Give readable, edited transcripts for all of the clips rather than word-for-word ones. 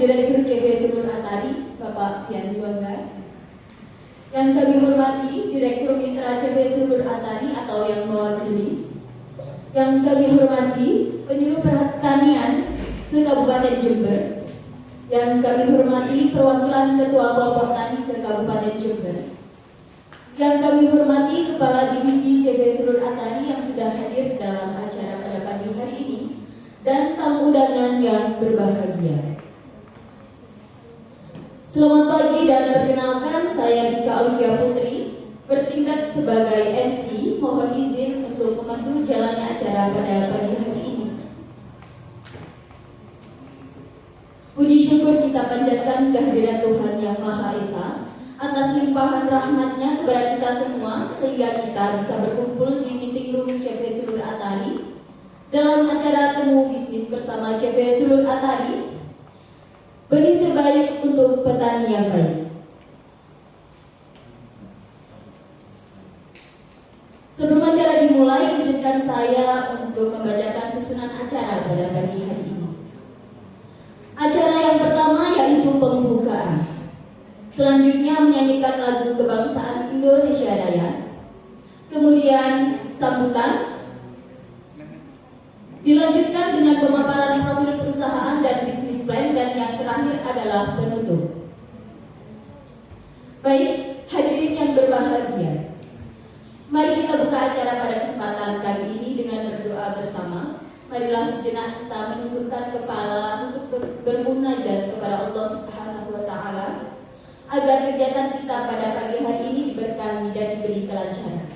Direktur CV Sulur Atari, Bapak Fian Juwanda. Yang kami hormati Direktur Mitra CV Sulur Atari atau yang mewakili. Yang kami hormati Penyuluh Pertanian se-Kabupaten Jember. Yang kami hormati perwakilan Ketua Kelompok Tani se-Kabupaten Jember. Yang kami hormati Kepala Divisi CV Sulur Atari yang sudah hadir dalam acara pada pagi hari ini, dan tamu undangan yang berbahagia. Selamat pagi dan perkenalkan, saya Rizka Olivia Putri, bertindak sebagai MC. Mohon izin untuk memandu jalannya acara pada pagi hari ini. Puji syukur kita panjatkan kehadiran Tuhan Yang Maha Esa atas limpahan rahmat-Nya kepada kita semua, sehingga kita bisa berkumpul di meeting room CV Sulur Atari dalam acara temu bisnis bersama CV Sulur Atari, benih terbaik untuk petani yang baik. Sebelum acara dimulai, izinkan saya untuk membacakan susunan acara pada pagi hari ini. Acara yang pertama yaitu pembukaan. Selanjutnya menyanyikan lagu kebangsaan Indonesia Raya. Kemudian sambutan. Dilanjutkan dengan pemaparan profil perusahaan dan bisnis plan, dan yang terakhir adalah penutup. Baik, hadirin yang berbahagia, mari kita buka acara pada kesempatan kali ini dengan berdoa bersama. Marilah sejenak kita menundukkan kepala untuk bermunajat kepada Allah Subhanahu wa Ta'ala, agar kegiatan kita pada pagi hari ini diberkahi dan diberi kelancaran.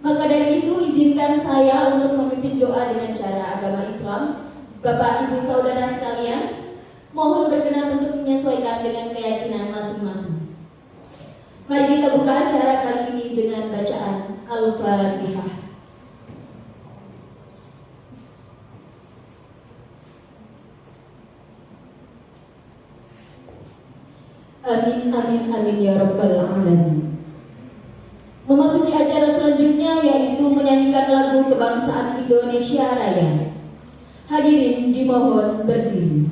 Maka dari itu, izinkan saya untuk memimpin doa dengan cara agama Islam. Bapak Ibu Saudara sekalian, mohon berkenan untuk menyesuaikan dengan keyakinan masing-masing. Mari kita buka acara kali ini dengan bacaan Al-Fatihah. Amin, amin, amin ya rabbal alamin. Memasuki acara selanjutnya yaitu menyanyikan lagu kebangsaan Indonesia Raya. Hadirin dimohon berdiri.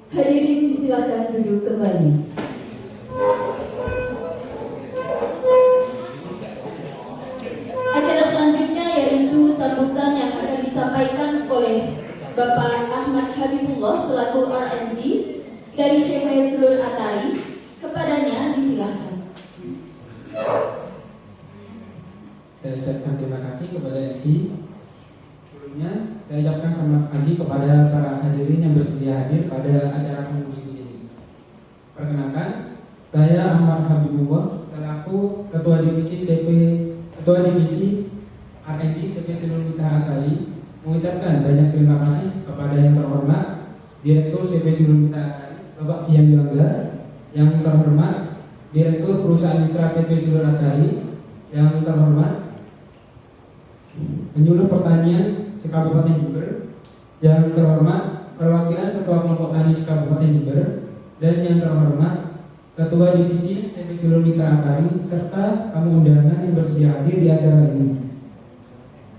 Hadirin silakan duduk kembali. Acara selanjutnya yaitu sambutan yang akan disampaikan oleh Bapak Ahmad Habibullah selaku R&D dari CV Sulur Atari. Kepadanya disilahkan. Saya ucapkan terima kasih kepada MC. Sebelumnya, saya ucapkan selamat pagi kepada para hadirin yang bersedia hadir pada acara temu bisnis ini. Perkenalkan, saya Ahmad Habibullah selaku Ketua Divisi R&D CV Sulur Mitra Atari, mengucapkan banyak terima kasih kepada yang terhormat Direktur CV Sulur Mitra Atari, Bapak Fian Juwanda, yang terhormat Direktur Perusahaan Mitra CV Sulur Atari, yang terhormat Penyuluh Pertanian se-Kabupaten Jember, yang terhormat perwakilan Ketua Kelompok Tani se-Kabupaten Jember, dan yang terhormat Ketua Divisi CV Sulur Mitra Atari, serta tamu undangan yang bersedia hadir di acara ini.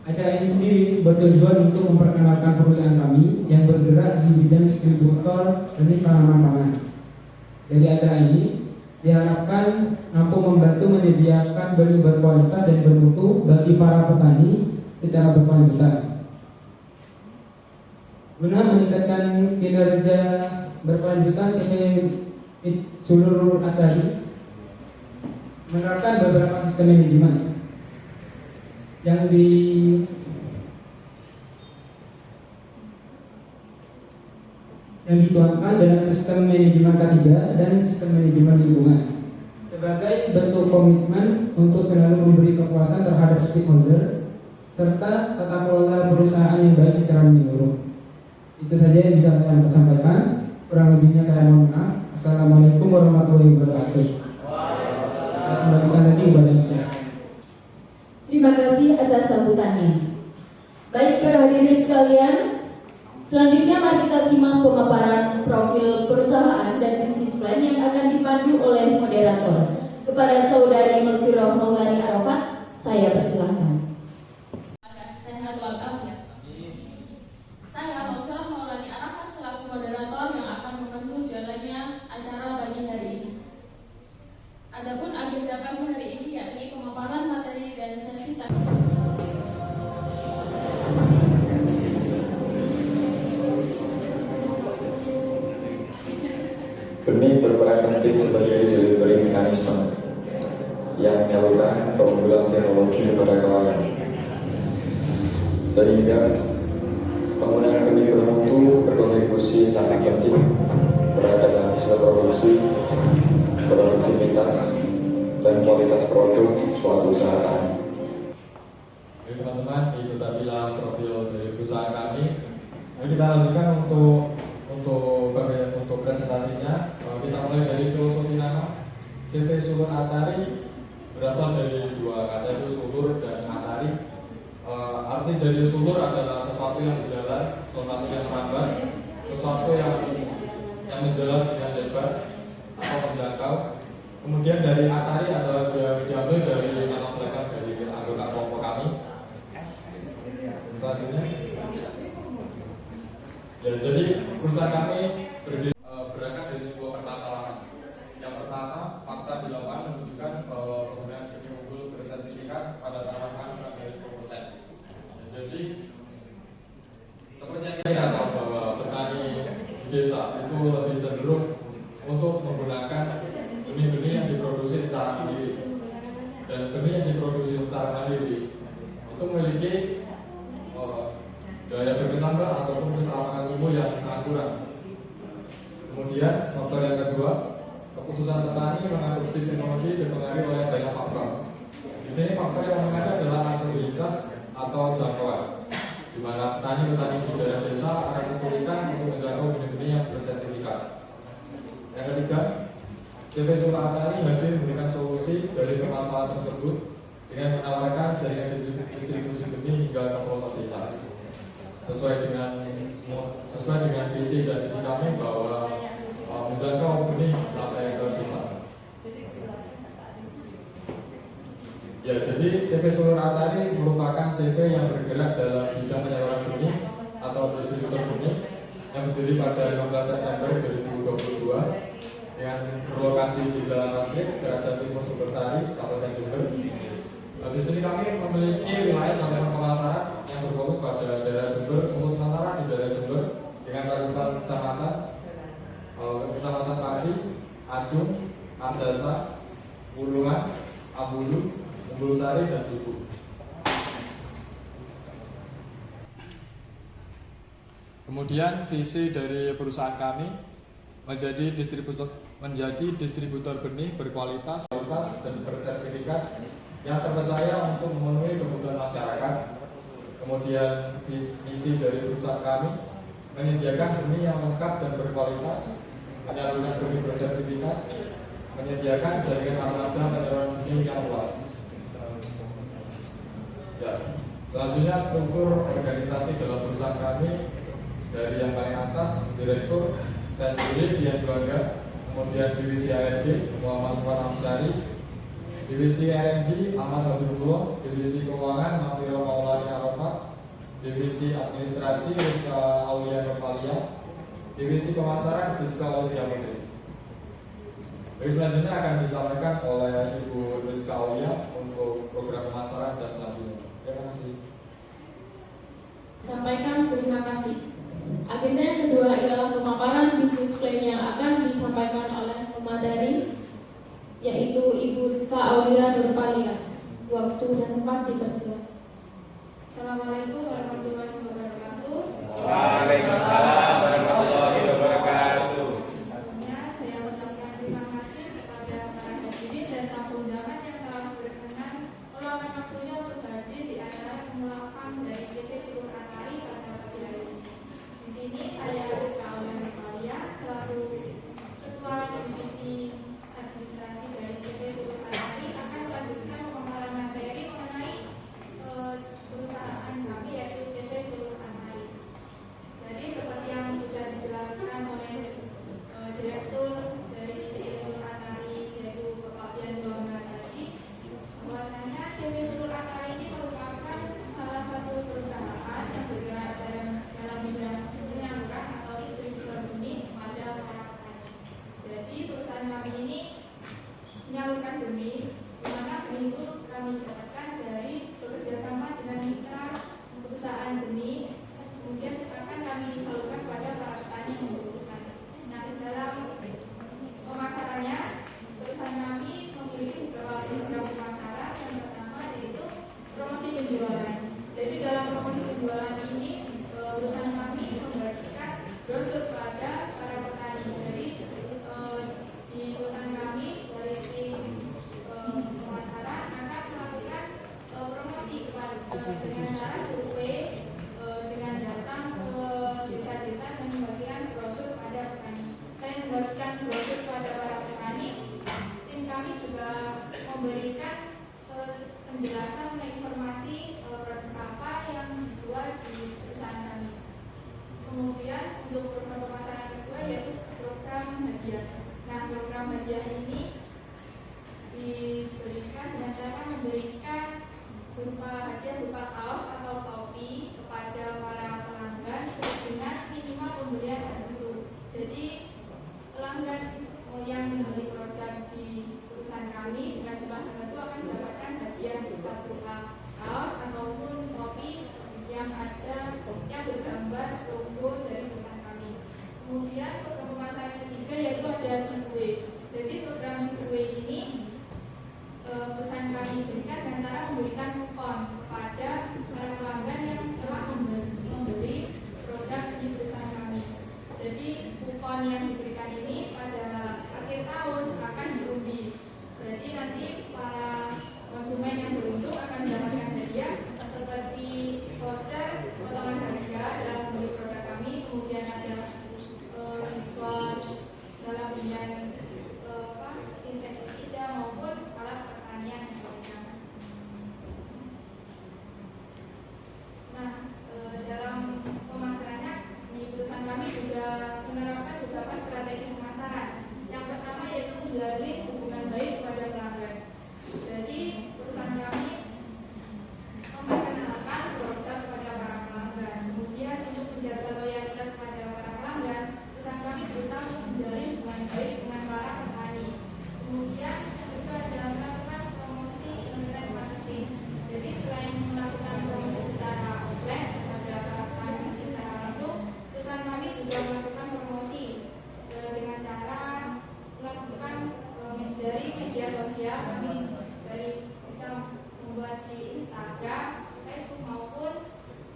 Acara ini sendiri bertujuan untuk memperkenalkan perusahaan kami yang bergerak di bidang distributor benih tanaman pangan. Dari acara ini diharapkan mampu membantu menyediakan benih berkualitas dan bermutu bagi para petani secara berkelanjutan. Guna meningkatkan kinerja berkelanjutan CV Sulur Atari menerapkan beberapa sistem manajemen yang dituangkan dalam sistem manajemen K3 dan sistem manajemen lingkungan sebagai bentuk komitmen untuk selalu memberi kepuasan terhadap stakeholder serta tata kelola perusahaan yang baik secara menyeluruh. Itu saja yang bisa saya sampaikan. Kurang lebihnya saya mohon maaf. Assalamualaikum warahmatullahi wabarakatuh. Saya kembalikan lagi kepada saya. Terima kasih atas sambutannya. Baik para hadirin sekalian, selanjutnya mari kita simak pemaparan profil perusahaan dan bisnis plan yang akan dipandu oleh moderator. Kepada Saudari Mulfiroh Maulani Arafat, saya persilahkan. Sehat walafiat. Saya Mulfiroh Maulani Arafat selaku moderator yang akan memandu jalannya acara pagi hari ini. Adapun agenda kami hari ini yakni pemaparan materi dan sesi tanya. Benih berperan penting sebagai delivery mechanism yang menyalurkan keunggulan teknologi kepada klien, sehingga penggunaan benih bermutu berkontribusi sangat penting terhadap hasil produksi, produktivitas, dan kualitas produk suatu usaha tani. Oke teman-teman, itu tadilah profil dari perusahaan kami. Mari kita lanjutkan untuk presentasinya. Kita mulai dari filosofi nama. CV Sulur Atari berasal dari dua kata, itu sulur dan atari. Arti dari sulur adalah sesuatu yang berjalan, sesuatu yang merambat, sesuatu yang menjalan dengan lebar atau menjangkau. Kemudian dari atari adalah diambil dari nama belakang dari anggota kelompok kami. Selanjutnya, ya, jadi perusahaan kami berangkat dari sebuah permasalahan. Yang pertama, fakta di lapangan menunjukkan penggunaan seni unggul bersertifikat pada tanaman dari 10%. Jadi, seperti yang kita tahu bahwa petani di desa itu lebih cenderung untuk menggunakan benih-benih yang diproduksi secara mandiri. Dan benih yang diproduksi secara mandiri itu memiliki daya berkesangan ataupun keselamatan tubuh yang sangat kurang. Kemudian faktor yang kedua, keputusan petani mengadopsi teknologi dipengaruhi oleh banyak faktor. Di sini faktor yang mengaruhi adalah aksesibilitas atau jangkauan, di mana petani-petani di daerah desa akan kesulitan untuk menjangkau benih-benih yang bersertifikat. Yang ketiga, CV Sulur Atari hadir memberikan solusi dari permasalahan tersebut dengan menawarkan jaringan distribusi benih hingga ke pelosok desa. Sesuai dengan visi dan misi kami bahwa menjangkau benih sampai ke desa. Ya, jadi CV Sulur Atari merupakan CV yang bergerak dalam bidang penyaluran benih atau distributor benih yang berdiri pada 15 September 2022 dengan berlokasi di Jalan Masjid, Kerajaan Timur Sumbersari, Kabupaten Jember. Di sini kami memiliki wilayah saluran pemasaran yang berfokus pada daerah Jember, untuk sementara di daerah Jember dengan cakupan kecamatan Pati, Ajung, Ardasa, Wulungan, Ambulu, Umbulsari, dan Suku. Kemudian visi dari perusahaan kami menjadi distributor benih berkualitas dan bersertifikat yang terpercaya untuk memenuhi kebutuhan masyarakat. Kemudian misi dari perusahaan kami menyediakan benih yang lengkap dan berkualitas, penyaluran benih bersertifikat, menyediakan jaringan armada penyaluran benih yang luas. Ya, selanjutnya struktur organisasi dalam perusahaan kami dari yang paling atas, direktur, saya sendiri Dian Bangga, kemudian divisi R&D Muhammad Fuad Amsyari, divisi R&D Ahmad Abdullah, divisi keuangan Mulfiroh Maulani Arafat, divisi administrasi Rizka Aulia Nurfalia, divisi pemasaran Rizka Aulia Putri. Baik, selanjutnya akan disampaikan oleh Ibu Rizka Aulia untuk program pemasaran dan selanjutnya. Terima kasih. Sampaikan terima kasih. Agenda yang kedua ialah pemaparan bisnis plan yang akan disampaikan oleh pemateri, yaitu Ibu Rizka Aulia Nurfalia. Waktu dan tempat dipersilakan. Assalamualaikum warahmatullahi wabarakatuh. Waalaikumsalam warahmatullahi wabarakatuh. Saya ucapkan terima kasih kepada para hadirin dan tamu undangan yang telah berkenan meluangkan waktunya untuk hadir di acara pemulakan dari CV Sulur Atari pada pagi hari ini. Di sini itu kami dapatkan dari bekerjasama dengan mitra perusahaan benih, kemudian akan kami salurkan pada para petani yang membutuhkan. Nah, dalam pemasarannya, perusahaan kami memiliki beberapa program pemasaran. Yang pertama yaitu promosi penjualan. Jadi dalam promosi penjualan ini, perusahaan kami membagikan brosur pada para petani. Jadi di perusahaan kami dari tim pemasaran akan melakukan promosi dengan cara survei, dengan datang ke desa-desa dan membagikan brosur pada petani. Saya membagikan brosur pada para petani. Tim kami juga memberikan penjelasan dan informasi produk apa yang dijual di perusahaan kami. Kemudian untuk program pemasaran kedua yaitu program hadiah. Nah, program hadiah ini diberikan dengan cara memberikan berupa hadiah berupa kaos atau topi kepada para pelanggan dengan minimal pembelian tertentu. Jadi pelanggan yang membeli produk di perusahaan kami dengan jumlah tertentu akan mendapatkan hadiah bisa berupa kaos ataupun topi yang bergambar logo dari perusahaan kami. Kemudian program pemasaran ketiga yaitu ada giveaway. Jadi program giveaway ini perusahaan kami berikan dengan cara memberikan kupon kepada para pelanggan yang telah membeli produk di perusahaan kami. Jadi kupon yang diberikan ini pada akhir tahun akan diundi. Jadi nanti para konsumen yang beruntung akan mendapatkan hadiah seperti voucher potongan harga dalam membeli produk kami, kemudian ada diskon dalam pembelian insektisida maupun alat pertanian yang diberikan. Nah, dalam pemasarannya di perusahaan kami juga menerapkan beberapa strategi pemasaran. Yang pertama yaitu menjalin hubungan baik kepada pelanggan. Jadi perusahaan kami memperkenalkan produk kepada para pelanggan. Kemudian untuk menjaga loyalitas pada para pelanggan, perusahaan kami berusaha untuk menjalin hubungan baik dengan para petani. Kemudian yang kedua adalah melakukan promosi internet marketing. Jadi selain melakukan promosi secara offline kepada para petani secara langsung, perusahaan kami juga melakukan promosi dengan cara melakukan dari media sosial. Kami bisa membuat di Instagram, Facebook maupun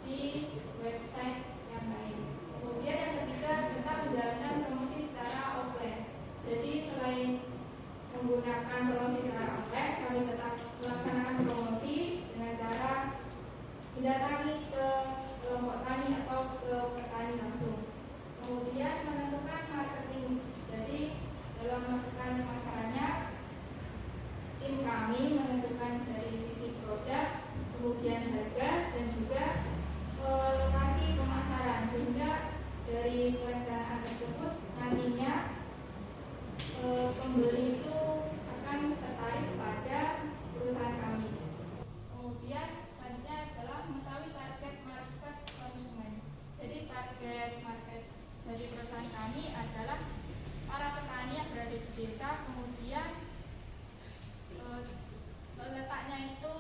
di website yang lain. Kemudian yang ketiga kita menjalankan promosi secara offline. Jadi selain menggunakan promosi secara offline, kami tetap melaksanakan promosi dengan cara mendatangi ke kelompok tani atau ke petani langsung. Kemudian menentukan marketing. Jadi dalam melakukan pemasarannya, tim kami menentukan dari sisi produk, kemudian harga dan juga lokasi pemasaran, sehingga dari perencanaan tersebut nantinya pembeli itu akan tertarik kepada perusahaan kami. Kemudian selanjutnya adalah mengetahui target market konsumen. Jadi target market dari perusahaan kami adalah para petani yang berada di desa, kemudian letaknya itu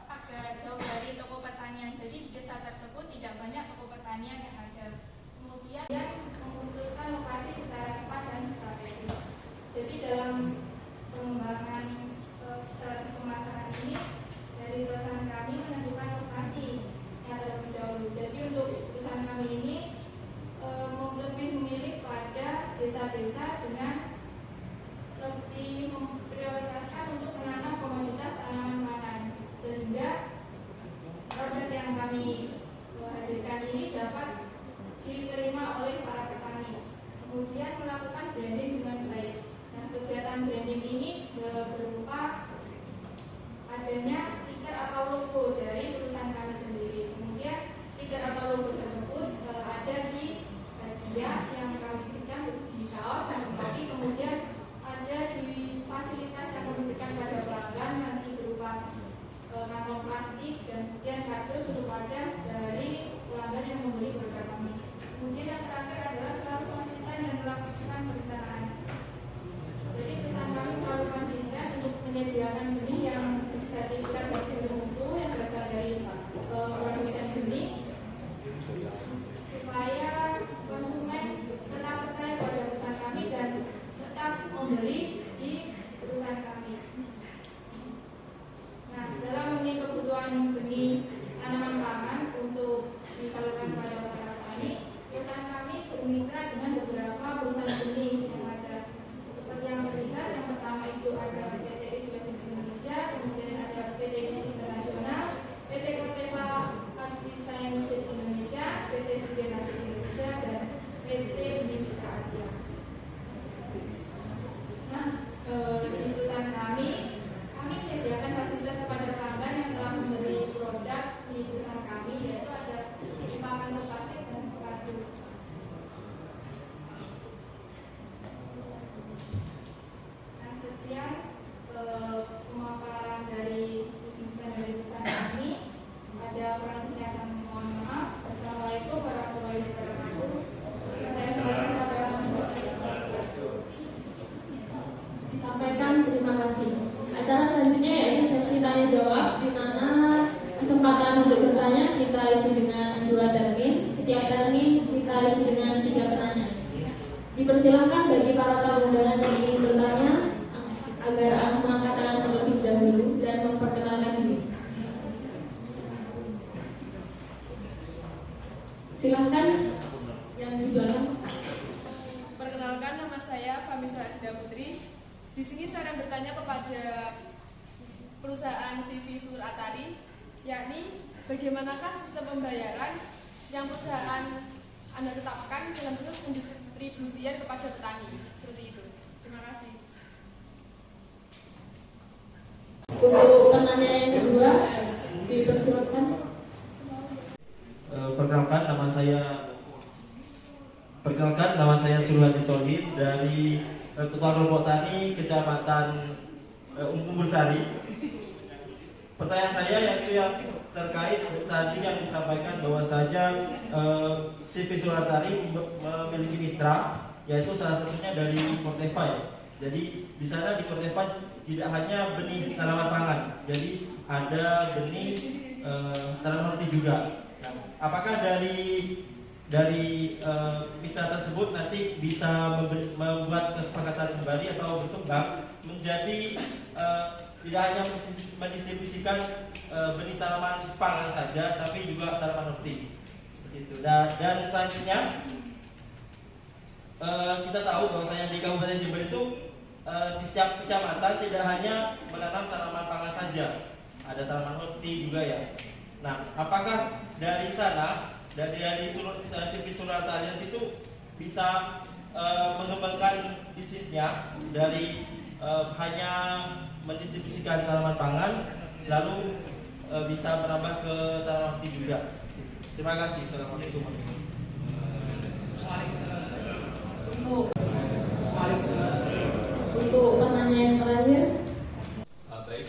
agak jauh dari toko pertanian. Jadi di desa tersebut tidak banyak toko pertanian yang ada. Kemudian memutuskan lokasi secara tepat dan strategis. Jadi dalam pengembangan strategi pemasaran ini, dari perusahaan kami menentukan lokasi yang terlebih dahulu. Jadi untuk perusahaan kami ini lebih memilih pada desa-desa dengan lebih memprioritaskan untuk menanam komoditas tanaman pangan, sehingga produk yang kami hadirkan ini dapat diterima oleh para petani. Kemudian melakukan branding dengan baik. Nah, kegiatan branding ini berupa adanya stiker atau logo dari perusahaan kami sendiri. Kemudian stiker atau logo tersebut ada di hadiah yang kami berikan di kaos dan topi. Kemudian ada di fasilitas yang kami berikan pada pelanggan, nanti berupa kantong plastik dan kemudian kardus untuk wadah dari pelanggan yang membeli produk kami. Kemudian yang terakhir adalah selalu konsisten dan melakukan perencanaan. Jadi perusahaan kami selalu konsisten untuk menyediakan benih yang sertifikat dari mutu yang berasal dari produsen benih supaya konsumen tetap percaya pada perusahaan kami dan tetap membeli di perusahaan kami. Nah, dalam memenuhi kebutuhan benih tanaman pangan untuk disalurkan kepada para petani, perusahaan kami bermitra dengan beberapa perusahaan benih yang ada. Seperti yang terlihat, yang pertama itu ada PT Iswes Indonesia, kemudian ada PT Cis Internasional, PT Corteva Agriscience Indonesia, PT Sidenasi Indonesia, dan PT Benih Citra Asia. Nah, di perusahaan kami menyediakan fasilitas kepada pelanggan yang telah membeli produk di perusahaan kami, yaitu ada pipa kantong plastik dan kardus. Nah, sekian pemaparan dari bisnis plan dari perusahaan kami. Ada kurang lebihnya saya mohon maaf. Assalamualaikum warahmatullahi wabarakatuh. Saya sampaikan pada Disampaikan, terima kasih. Acara selanjutnya yaitu sesi tanya jawab, di mana kesempatan untuk bertanya kita isi dengan 2 termin. Setiap termin kita isi dengan 3 penanya. Dipersilakan bagi para tamu undangan yang ingin bertanya agar mengangkat tangan terlebih dahulu dan memperkenalkan diri. Silahkan yang di belakang. Perkenalkan, nama saya Famisa Adida Putri. Di sini saya akan bertanya kepada perusahaan CV Sur Atari, yakni bagaimanakah sistem pembayaran yang perusahaan Anda tetapkan dalam bentuk pendistribusian kepada petani, seperti itu. Terima kasih. Untuk penanya yang kedua, dipersilakan. Perkenalkan, nama saya Sulhadi Sohib dari Ketua Kelompok Tani Kecamatan Unggul Bersari. Pertanyaan saya yaitu yang terkait tadi yang disampaikan bahwasanya CV Sur Atari memiliki mitra, yaitu salah satunya dari Corteva ya. Jadi di sana di Corteva tidak hanya benih tanaman pangan, jadi ada benih tanaman horti juga. Nah, apakah dari mitra tersebut nanti bisa membuat kesepakatan kembali atau berkembang menjadi tidak hanya mendistribusikan benih tanaman pangan saja, tapi juga tanaman horti seperti itu. Dan selanjutnya kita tahu bahwasanya di Kabupaten Jember itu di setiap kecamatan tidak hanya menanam tanaman pangan saja, ada tanaman horti juga ya. Nah, apakah dari sana dari CV Sur Atari itu bisa mengembangkan bisnisnya dari hanya mendistribusikan tanaman pangan lalu bisa merambah ke tanaman horti juga. Terima kasih. Assalamualaikum. Untuk penanya yang terakhir. Baik,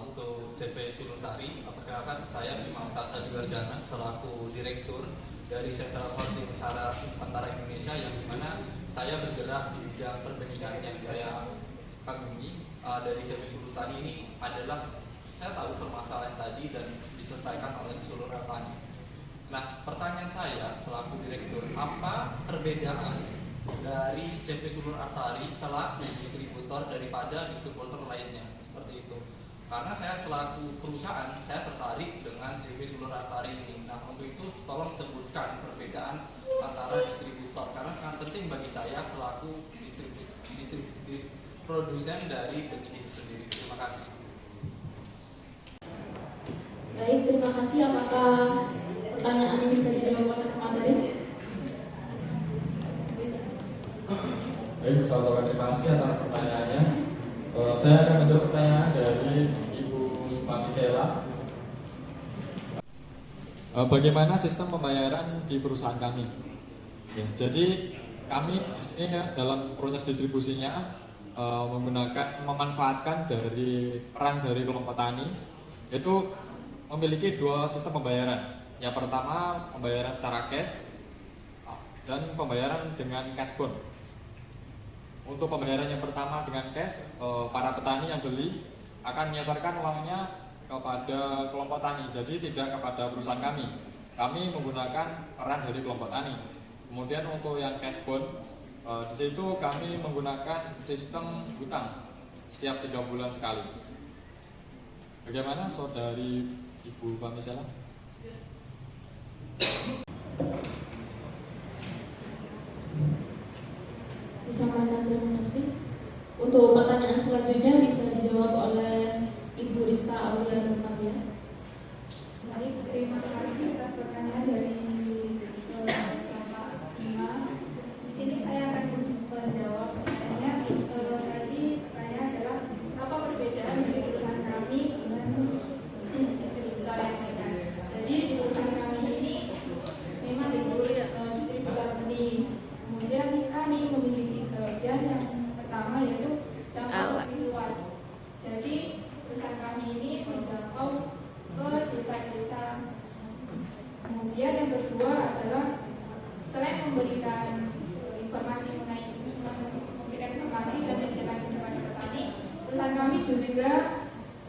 untuk CV Sur Atari, perkenalkan saya Imam Tasadi Wardana selaku Direktur dari Sentra Horti Nusantara Indonesia, yang dimana saya bergerak di bidang perbenihan yang saya kagumi. Dari CV Sur Atari ini adalah saya tahu permasalahan tadi dan diselesaikan oleh seluruh petani. Nah, pertanyaan saya selaku Direktur, apa perbedaan dari CV Sur Atari selaku distributor daripada distributor lainnya, seperti itu? Karena saya selaku perusahaan, saya tertarik dengan CV Sur Atari ini. Nah, untuk itu tolong sebutkan perbedaan antara distributor, karena sangat penting bagi saya selaku produsen dari benih itu sendiri. Terima kasih. Baik, terima kasih. Apakah pertanyaan bisa dijawab oleh materi? Baik, terima kasih atas pertanyaannya. Saya akan menjawab pertanyaan dari Ibu Sumati Sela. Bagaimana sistem pembayaran di perusahaan kami? Ya, jadi kami di sini ya, dalam proses distribusinya memanfaatkan dari peran dari kelompok tani, yaitu memiliki 2 sistem pembayaran. Yang pertama pembayaran secara cash dan pembayaran dengan cash bond. Untuk pembayaran yang pertama dengan cash, para petani yang beli akan menyetorkan uangnya kepada kelompok tani, jadi tidak kepada perusahaan kami. Kami menggunakan peran dari kelompok tani. Kemudian untuk yang cash bond, di situ kami menggunakan sistem hutang setiap 3 bulan sekali. Bagaimana saudari Ibu Pamisela? Bisa pandang, terima kasih. Untuk pertanyaan selanjutnya bisa dijawab oleh Ibu Rizka Aulia Nurmalia. Baik, terima kasih atas pertanyaan dari Bapak Bima. Di sini saya akan menjawab pertanyaannya. Tadi pertanyaan adalah apa perbedaan dari perusahaan kami dengan distributor yang lainnya. Jadi di perusahaan kami ini memang distributor benih. Kemudian kami memiliki kelebihan yang pertama yaitu jangkauan lebih luas. Jadi perusahaan kami ini menjangkau ke desa-desa. Kemudian yang kedua adalah selain memberikan informasi mengenai memberikan informasi dan menjelaskan kepada petani, perusahaan kami juga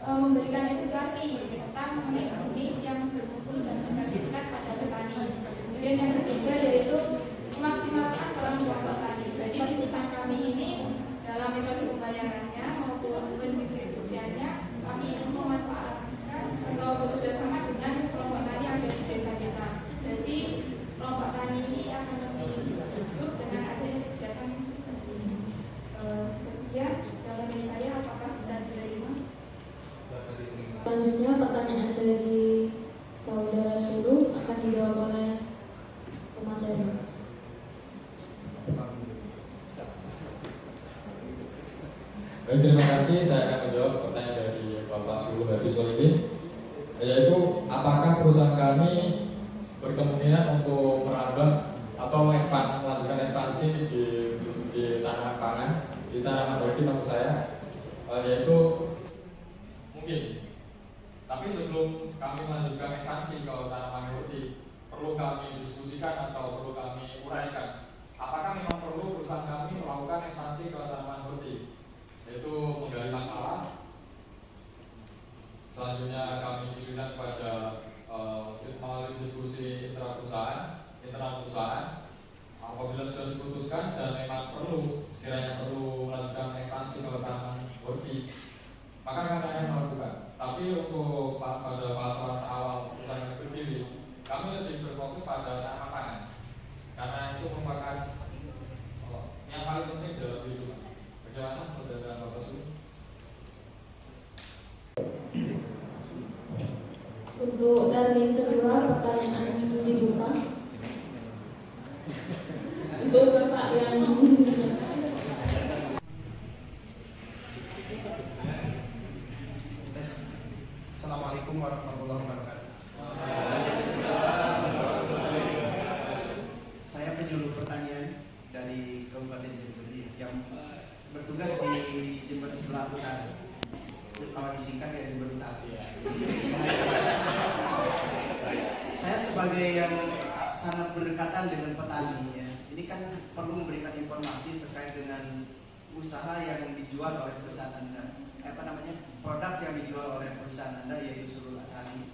memberikan edukasi tentang mengenai benih yang bermutu dan bersertifikat pada petani. Kemudian yang ketiga yaitu memaksimalkan peran kelompok tani. Jadi di perusahaan kami ini dalam metode pembayarannya maupun pendistribusiannya kami memanfaatkan atau bekerja sama dengan kelompok tani yang ada di desa-desa. Jadi kelompok tani ini akan lebih hidup dengan adanya kegiatan seperti ini. Sekian dari saya, apakah bisa diterima? Selanjutnya pertanyaan dari saudara Sulu akan dijawab oleh pemateri. Baik, terima kasih. Saya akan menjawab pertanyaan dari Bapak Sulu Hadi Solihin, yaitu apakah perusahaan kami berkemungkinan untuk merambah atau melanjutkan ekspansi di tanaman pangan, di tanaman horti maksud saya, yaitu mungkin. Tapi sebelum kami melanjutkan ekspansi ke tanaman horti, perlu kami diskusikan atau perlu kami uraikan, apakah memang perlu perusahaan kami melakukan ekspansi ke tanaman horti, yaitu menggali masalah. Selanjutnya kami diskusikan kepada melalui diskusi internal perusahaan. Apabila sudah diputuskan dan memang sekiranya perlu melakukan ekspansi ke tanaman horti, maka kami akan melakukan. Tapi untuk pada fase awal perusahaan yang berdiri, kami lebih berfokus pada tanaman pangan, karena itu merupakan yang paling penting dalam kehidupan. Bagaimana saudara Bapak Sulu? Untuk termin kedua pertanyaan dibuka. Untuk Bapak yang Assalamualaikum warahmatullahi wabarakatuh. Saya penyuluh pertanian dari Kabupaten Jember yang bertugas di Jember sebelah utara. Kalau disingkat ya Jember Utara. Saya sebagai yang sangat berdekatan dengan petani ya. Ini kan perlu memberikan informasi terkait dengan usaha yang dijual oleh perusahaan Anda. Produk yang dijual oleh perusahaan Anda yaitu Surul Atari.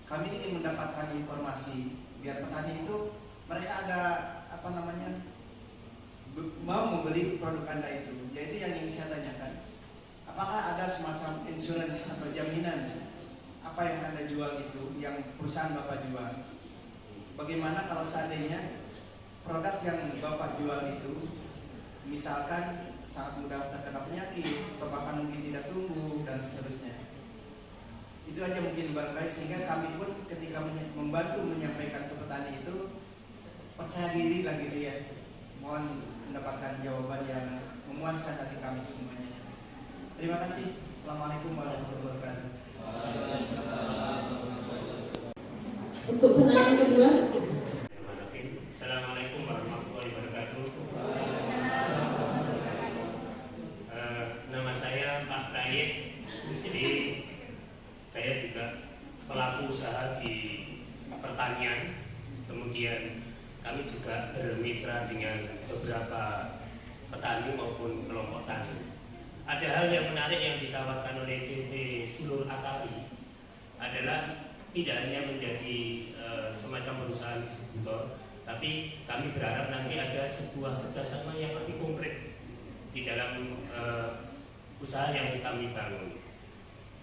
Kami ingin mendapatkan informasi biar petani itu mereka ada mau membeli produk Anda itu. Yaitu yang ingin saya tanyakan. Apakah ada semacam insurans atau jaminan apa yang Anda jual itu yang perusahaan Bapak jual? Bagaimana kalau seandainya produk yang Bapak jual itu misalkan sangat mudah terkena penyakit atau bahkan mungkin tidak tumbuh dan seterusnya. Itu aja mungkin barangkali sehingga kami pun ketika membantu menyampaikan ke petani itu percaya diri lah gitu ya. Mohon mendapatkan jawaban yang memuaskan hati kami semuanya. Terima kasih. Assalamualaikum warahmatullahi wabarakatuh. untuk penanya kedua. Assalamualaikum warahmatullahi wabarakatuh. Nama saya Pak Tayyip. Jadi saya juga pelaku usaha di pertanian. Kemudian kami juga bermitra dengan beberapa petani maupun kelompok tani. ada hal yang menarik yang ditawarkan oleh CV Sulur Atari adalah tidak hanya menjadi semacam perusahaan distributor, tapi kami berharap nanti ada sebuah kerjasama yang lebih konkret di dalam usaha yang kami bangun.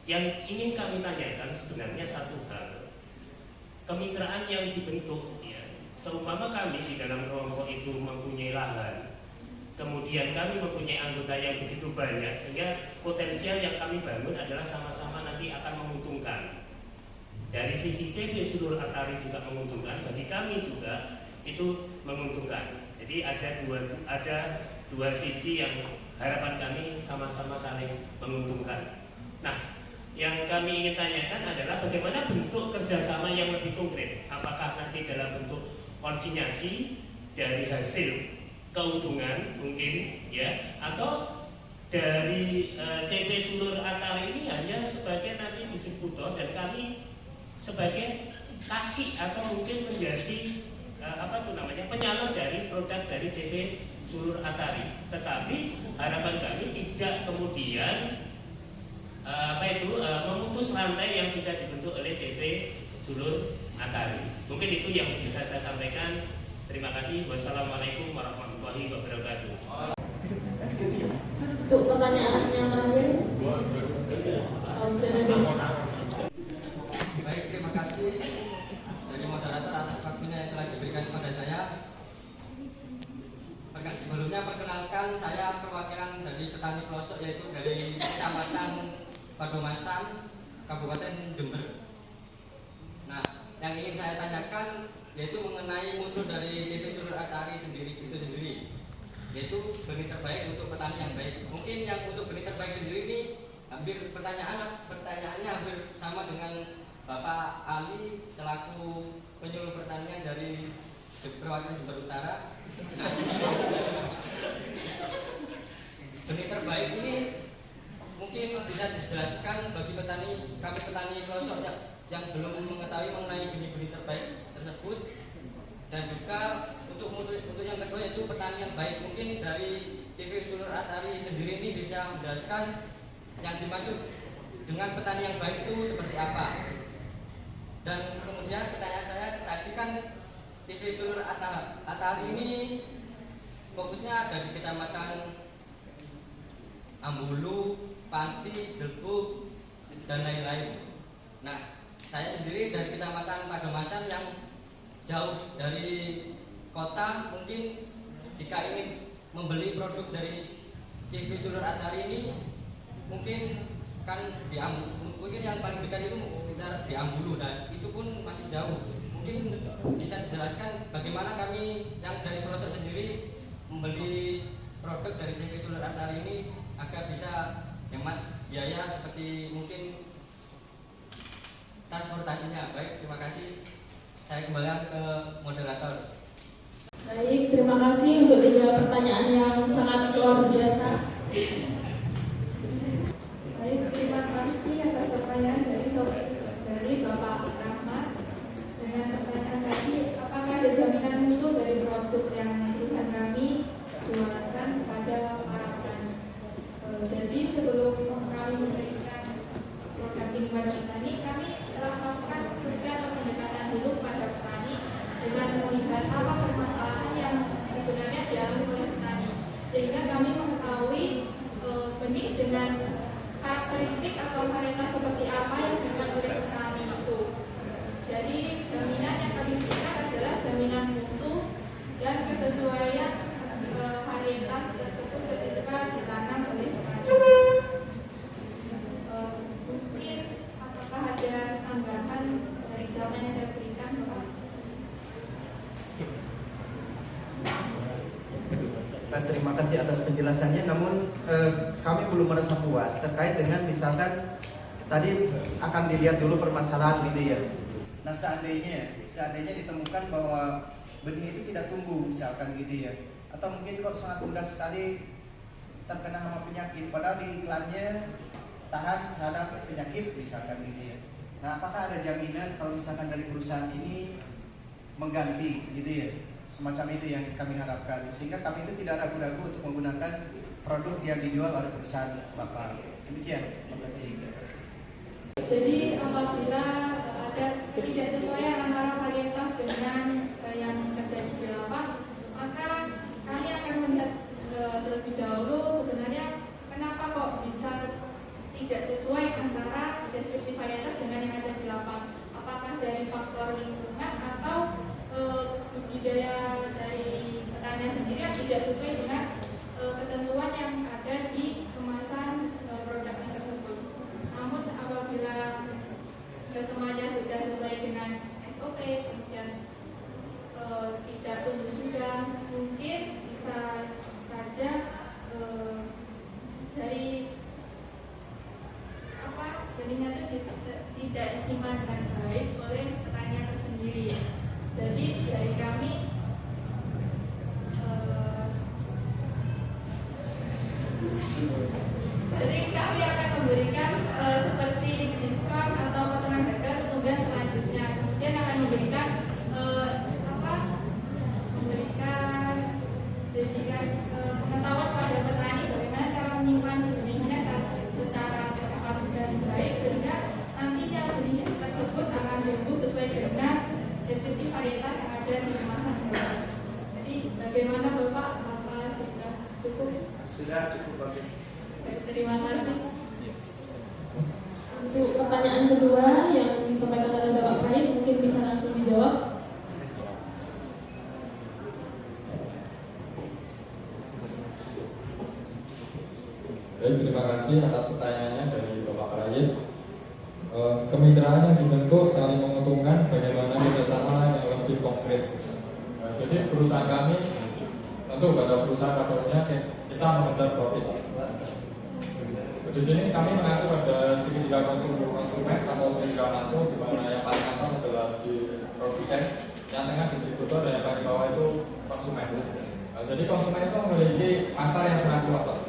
Yang ingin kami tanyakan sebenarnya satu hal, kemitraan yang dibentuk, ya, seumpama kami di dalam kelompok itu mempunyai lahan, kemudian kami mempunyai anggota yang begitu banyak, sehingga potensial yang kami bangun adalah sama-sama nanti akan menguntungkan. Dari sisi CV Sulur Atari juga menguntungkan, bagi kami juga itu menguntungkan. Jadi ada dua sisi yang harapan kami sama-sama saling menguntungkan. Nah, yang kami ingin tanyakan adalah bagaimana bentuk kerjasama yang lebih konkret. Apakah nanti dalam bentuk konsinyasi dari hasil keuntungan mungkin, ya, atau dari CV Sulur Atari ini hanya sebagai nanti distributor dan kami sebagai kaki atau mungkin menjadi penyalur dari produk dari CV Sulur Atari. Tetapi harapan kami tidak kemudian memutus rantai yang sudah dibentuk oleh CV Sulur Atari. Mungkin itu yang bisa saya sampaikan. Terima kasih. Wassalamualaikum warahmatullahi wabarakatuh. Untuk pertanyaan yang terakhir, baik, terima kasih dari moderator atas waktunya yang telah diberikan kepada saya. Sebelumnya perkenalkan, saya perwakilan dari petani pelosok, yaitu dari Kecamatan Padomasan, Kabupaten Jember. Nah, yang ingin saya tanyakan yaitu mengenai mutu dari CV Sulur Atari itu sendiri, yaitu benih terbaik untuk petani yang baik. Mungkin yang untuk benih terbaik sendiri ini hampir pertanyaannya hampir sama dengan Bapak Ali selaku penyuluh pertanian dari perwakilan Jember Utara. Benih terbaik ini mungkin bisa dijelaskan bagi kami petani pelosok yang belum mengetahui mengenai benih-benih terbaik tersebut. Dan juga untuk yang kedua yaitu petani yang baik. Mungkin dari CV Sulur Atari sendiri ini bisa menjelaskan yang dimaksud dengan petani yang baik itu seperti apa. Dan kemudian pertanyaan saya tadi kan CV Sulur Atari ini fokusnya ada di Kecamatan Ambulu, Panti, Jelbuk, dan lain-lain. Nah, saya sendiri dari Kecamatan Padomasan yang jauh dari kota, mungkin jika ingin membeli produk dari CV Sulur Atari ini, mungkin yang paling dekat itu sekitar di Ambulu, dan itu pun masih jauh. Mungkin bisa dijelaskan bagaimana kami yang dari pelosok sendiri membeli produk dari CV Sulur Atari ini agar bisa hemat biaya seperti mungkin transportasinya. Baik, terima kasih. Saya kembali ke moderator. Baik, terima kasih untuk 3 pertanyaan yang sangat luar biasa. Baik, terima kasih atas pertanyaan dari Bapak Rahmat. Dengan pertanyaan tadi, apakah ada jaminan mutu dari produk yang perusahaan kami jualkan kepada para petani? Jadi sebelum kami memberikan produk ini kepada petani, kami telah melakukan survei atau pendekatan dulu pada petani dengan melihat apa permasalahan yang sebenarnya dialami oleh petani, sehingga kami mengetahui benih dengan karakteristik atau varietas seperti apa yang dibuat oleh petani itu. Jadi jaminan yang kami berikan adalah jaminan mutu dan kesesuaian varietas tersebut ketika ditanam oleh petani. Mungkin apakah ada tanggapan dari jawaban yang saya berikan, Bapak? Terima kasih atas penjelasannya. Namun kami belum merasa puas terkait dengan misalkan tadi akan dilihat dulu permasalahan gitu ya. Nah seandainya ditemukan bahwa benih itu tidak tumbuh misalkan gitu ya, atau mungkin kok sangat mudah sekali terkena hama penyakit, padahal di iklannya tahan terhadap penyakit misalkan gitu ya. Nah, apakah ada jaminan kalau misalkan dari perusahaan ini mengganti gitu ya? Semacam itu yang kami harapkan, sehingga kami itu tidak ragu-ragu untuk menggunakan produk yang dijual oleh perusahaan Bapak. Demikian. Terima kasih. Jadi apabila ada ketidaksesuaian antara varietas dengan yang terjadi di lapak, maka kami akan melihat terlebih dahulu sebenarnya kenapa kok bisa tidak sesuai antara deskripsi varietas dengan yang ada di lapak. Apakah dari faktor lingkungan atau budidaya dari petani sendiri yang tidak sesuai dengan ketentuan yang ada di kemasan produknya tersebut. Namun apabila semuanya sudah sesuai dengan SOP, kemudian tidak tumbuh juga, mungkin bisa saja dari benihnya itu tidak disimpan dengan baik oleh petani itu sendiri. Jadi dari kami akan memberikan seperti diskon atau potongan harga untuk pembelian selanjutnya. Kemudian akan memberikan pengetahuan pada petani bagaimana cara menyimpan benihnya secara tepat dan baik, sehingga nantinya benih tersebut akan tumbuh sesuai dengan deskripsi varietas yang ada di kemasan. Jadi bagaimana Bapak? Apa sudah cukup? Sudah cukup bagus. Terima kasih. Untuk pertanyaan kedua yang disampaikan oleh Bapak Farid, mungkin bisa langsung dijawab. Baik, terima kasih atas pertanyaannya dari Bapak Farid. Kemitraan yang dibentuk saling menguntungkan, bagaimana kerjasama yang lebih konkret. Jadi perusahaan kami tentu pada perusahaan pada umumnya kita mengejar profit. Di sini kami mengacu pada segitiga konsumen atau segitiga masuk, di mana yang paling atas adalah di produsen, yang tengah distributor, dan yang paling bawah itu konsumen. Jadi konsumen itu memiliki pasar yang sangat luas.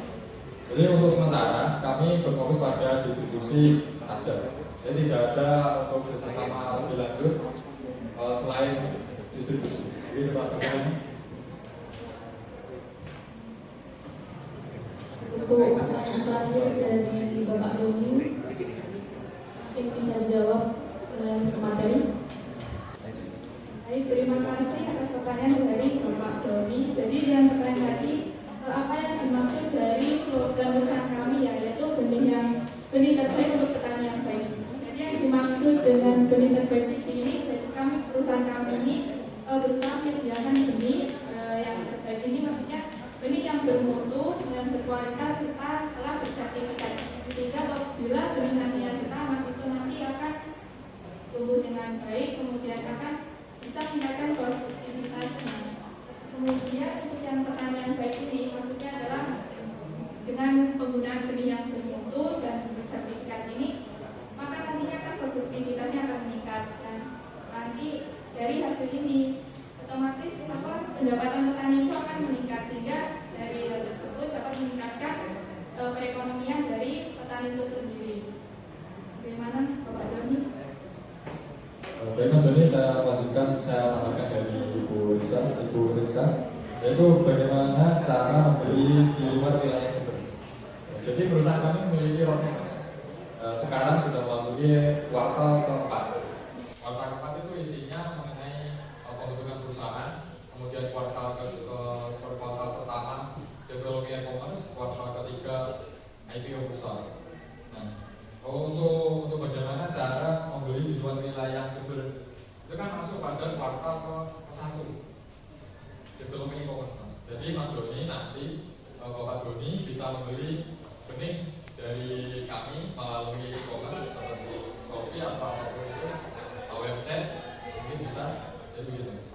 Jadi untuk sementara kami berfokus pada distribusi saja. Jadi tidak ada untuk kerjasama lebih lanjut selain distribusi. Jadi teman-teman. Untuk pertanyaan terakhir dari Bapak Doni, mungkin bisa jawab materi. Baik, terima kasih atas pertanyaan dari Bapak Doni. Jadi yang pertanyaan tadi, apa yang dimaksud dari slogan perusahaan kami, yaitu benih terbaik untuk petani yang baik. Jadi yang dimaksud dengan benih terbaik di sini, kami perusahaan kami ini berusaha menyediakan benih yang terbaik ini, maksudnya benih yang bermutu dan berkualitas serta telah bersertifikat. Sehingga apabila benih nantinya ditanam itu nanti akan tumbuh dengan baik, kemudian akan bisa meningkatkan produktivitasnya. Kemudian untuk yang pertanian baik ini maksudnya adalah dengan penggunaan benih yang bermutu dan bersertifikat ini, maka nantinya kan produktivitasnya akan meningkat, dan nanti dari hasil ini otomatis pendapatan petani itu akan meningkat, sehingga dari hal tersebut dapat meningkatkan perekonomian dari petani itu sendiri. Bagaimana Bapak Doni? Baik Mas Doni, saya lanjutkan, saya tambahkan dari Ibu Rizka, yaitu bagaimana cara membeli di luar wilayah Jember. Jadi perusahaan kami memiliki roadmap, sekarang sudah memasuki kuartal keempat. Kuartal keempat itu isinya mengenai pembentukan perusahaan, kemudian kuartal pertama development e-commerce, kuartal ketiga IPO besar. Nah, untuk bagaimana cara membeli di luar wilayah Jember, itu kan masuk pada kuartal ke-1 development e-commerce. Jadi Mas Doni nanti Bapak Doni bisa membeli benih dari kami melalui e-commerce seperti Shopee atau apapun itu, website, mungkin bisa. Jadi begitu Mas.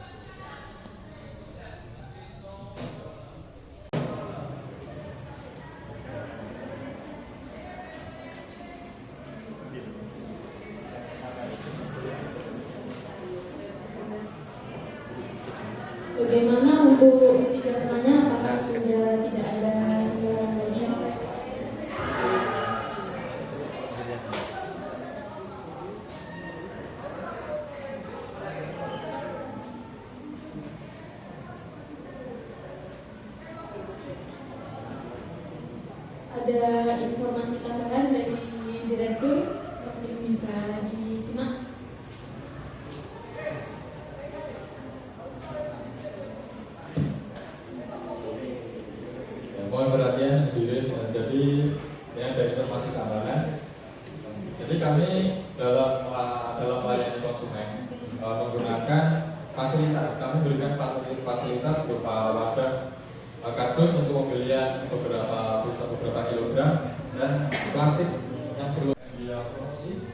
Bagaimana untuk ketiga pertanyaan, apakah sudah tidak ada segala lainnya? informasi tambahan. Jadi kami dalam melayani konsumen menggunakan fasilitas, kami berikan fasilitas berupa wadah kardus untuk pembelian beberapa kilogram dan plastik yang perlu promosi.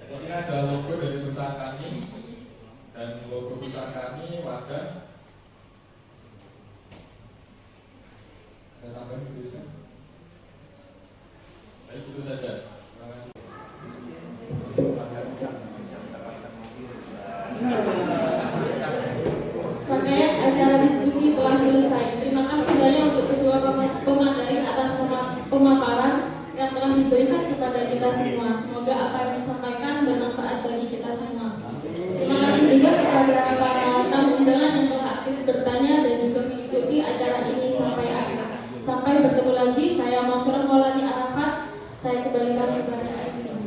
Ini ada logo dari perusahaan kami dan logo perusahaan kami wadah. Ada tambahan tulisnya? Baik, itu saja. Terima kasih. Rangkaian acara diskusi telah selesai. Terima kasih banyak untuk kedua pemateri atas pemaparan yang telah diberikan kepada kita semua. Semoga apa yang disampaikan bermanfaat bagi kita semua. Terima kasih juga kepada para tamu undangan yang telah aktif bertanya dan juga mengikuti acara ini sampai akhir. Sampai bertemu lagi. Saya Mahfurah Maulani Arafat. Saya kembalikan kepada Aisyah.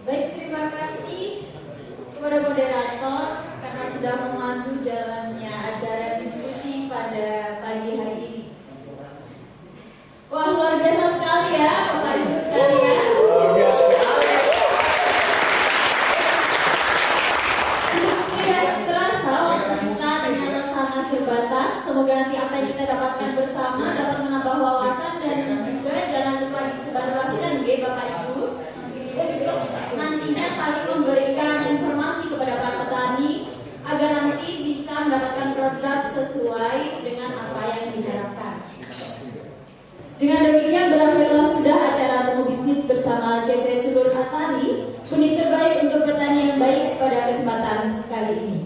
Baik, terima kasih kepada moderator karena sudah memandu jalannya acara diskusi pada pagi hari ini. Wah, luar biasa sekali ya Bapak Ibu sekalian. Tidak terasa waktu kita ternyata sangat terbatas. Semoga nanti apa yang kita dapatkan bersama dapat menambah wawasan dan juga jangan lupa disebarluaskan ya Bapak Ibu untuk nantinya saling memberikan informasi kepada para petani agar nanti bisa mendapatkan produk sesuai dengan apa yang diharapkan. Dengan demikian berakhirlah sudah acara temu bisnis bersama CV Sulur Atari, unit terbaik untuk petani yang baik pada kesempatan kali ini.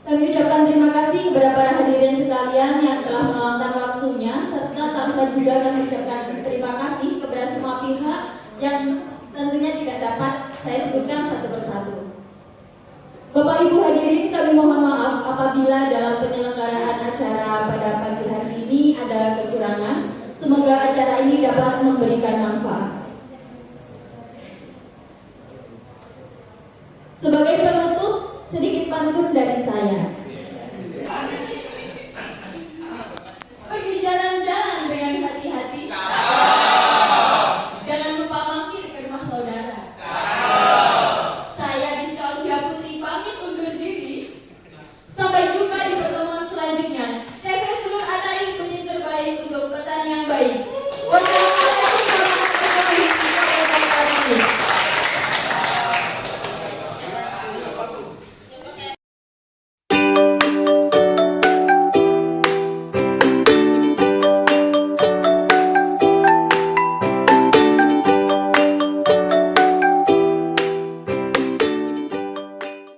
Kami ucapkan terima kasih kepada para hadirin sekalian yang telah meluangkan waktunya, serta tanpa juga kami ucapkan terima kasih kepada semua pihak yang tentunya tidak dapat saya sebutkan satu persatu. Bapak Ibu hadirin, kami mohon maaf apabila dalam penyelenggaraan acara pada pagi hari ini ada kekurangan. Semoga acara ini dapat memberikan manfaat. Sebagai penutup, sedikit pantun dari saya. Pergi jalan-jalan dengan hati-hati. Jangan lupa mampir ke rumah saudara. Saya Rizka Putri pamit undur diri. Sampai jumpa di pertemuan selanjutnya. CV Sulur Atari, unit terbaik untuk petani yang baik. Wassalamualaikum.